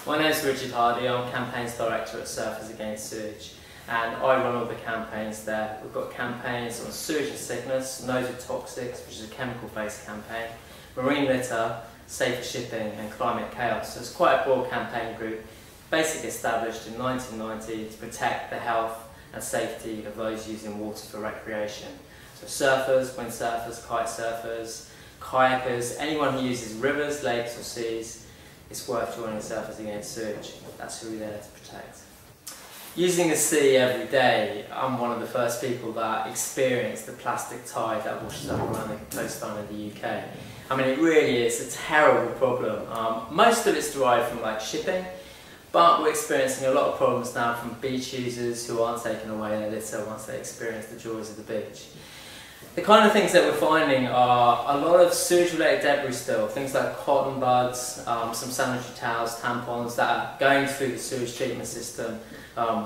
My name is Richard Hardy, I'm Campaigns Director at Surfers Against Sewage, and I run all the campaigns there. We've got campaigns on sewage and sickness, nosotoxics, which is a chemical-based campaign, marine litter, safer shipping and climate chaos. So it's quite a broad campaign group, basically established in 1990 to protect the health and safety of those using water for recreation. So surfers, windsurfers, kite surfers, kayakers, anyone who uses rivers, lakes or seas, it's worth joining Surfers Against Sewage. That's who we're there to protect. Using the sea every day, I'm one of the first people that experienced the plastic tide that washes up around the coastline of the UK. I mean, it really is a terrible problem. Most of it's derived from like shipping, but we're experiencing a lot of problems now from beach users who aren't taking away their litter once they experience the joys of the beach. The kind of things that we're finding are a lot of sewage-related debris still, things like cotton buds, some sanitary towels, tampons that are going through the sewage treatment system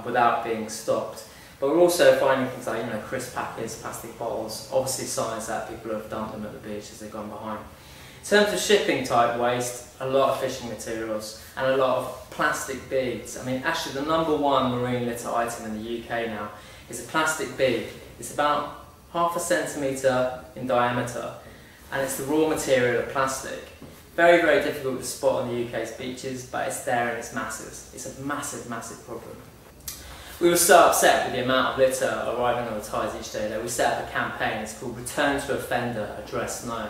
without being stopped. But we're also finding things like, crisp packets, plastic bottles, obviously signs that people have dumped them at the beach as they've gone behind. In terms of shipping type waste, a lot of fishing materials and a lot of plastic beads. I mean, actually the #1 marine litter item in the UK now is a plastic bead. It's about ½ centimetre in diameter, and it's the raw material of plastic. Very, very difficult to spot on the UK's beaches, but it's there in its masses. It's a massive, massive problem. We were so upset with the amount of litter arriving on the tides each day that we set up a campaign. It's called Return to Offender, Address Known.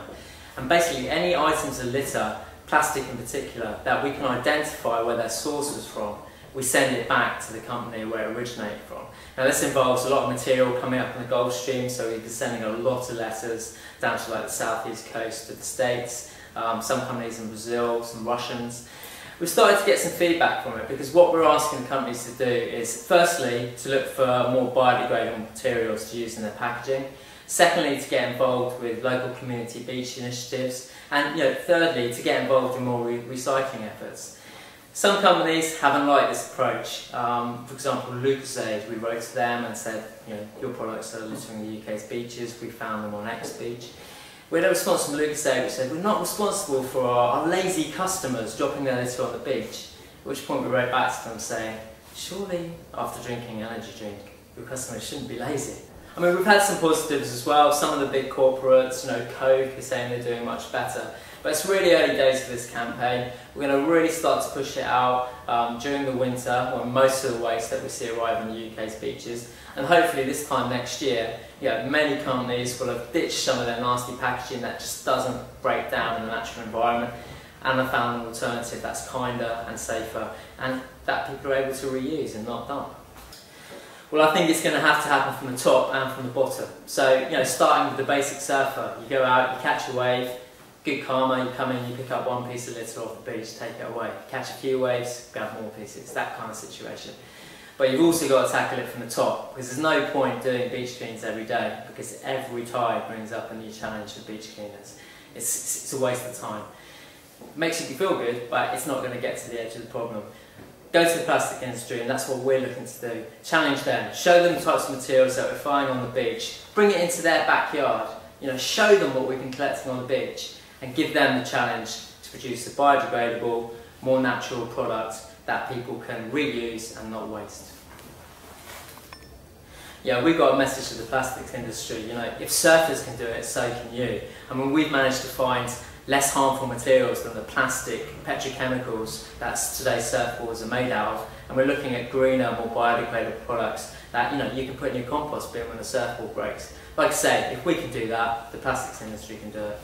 And basically any items of litter, plastic in particular, that we can identify where their source was from, we send it back to the company where it originated from. Now this involves a lot of material coming up in the Gulf Stream, so we've been sending a lot of letters down to like the southeast coast of the States, some companies in Brazil, some Russians. We've started to get some feedback from it because what we're asking the companies to do is firstly to look for more biodegradable materials to use in their packaging, secondly to get involved with local community beach initiatives, and thirdly to get involved in more recycling efforts. Some companies haven't liked this approach. For example, Lucozade, we wrote to them and said, your products are littering the UK's beaches, we found them on X beach. We had a response from Lucozade which said, we're not responsible for our lazy customers dropping their litter on the beach. At which point we wrote back to them saying, surely after drinking an energy drink, your customers shouldn't be lazy. I mean, we've had some positives as well. Some of the big corporates, Coke is saying they're doing much better. But it's really early days for this campaign. We're going to really start to push it out during the winter when most of the waste that we see arrive on the UK's beaches. And hopefully this time next year, many companies will have ditched some of their nasty packaging that just doesn't break down in the natural environment and have found an alternative that's kinder and safer and that people are able to reuse and not dump. Well, I think it's going to have to happen from the top and from the bottom. So, starting with the basic surfer, you go out, you catch a wave, good karma, you come in, you pick up one piece of litter off the beach, take it away. Catch a few waves, grab more pieces, that kind of situation. But you've also got to tackle it from the top, because there's no point doing beach cleans every day, because every tide brings up a new challenge for beach cleaners. It's a waste of time. It makes you feel good, but it's not going to get to the edge of the problem. Go to the plastic industry, and that's what we're looking to do. Challenge them, show them the types of materials that we're finding on the beach, bring it into their backyard, show them what we've been collecting on the beach, and give them the challenge to produce a biodegradable, more natural product that people can reuse and not waste. We've got a message to the plastics industry. If surfers can do it, so can you. I mean, we've managed to find less harmful materials than the plastic petrochemicals that today's surfboards are made out of, and we're looking at greener, more biodegradable products that you can put in your compost bin when the surfboard breaks. Like I say, if we can do that, the plastics industry can do it.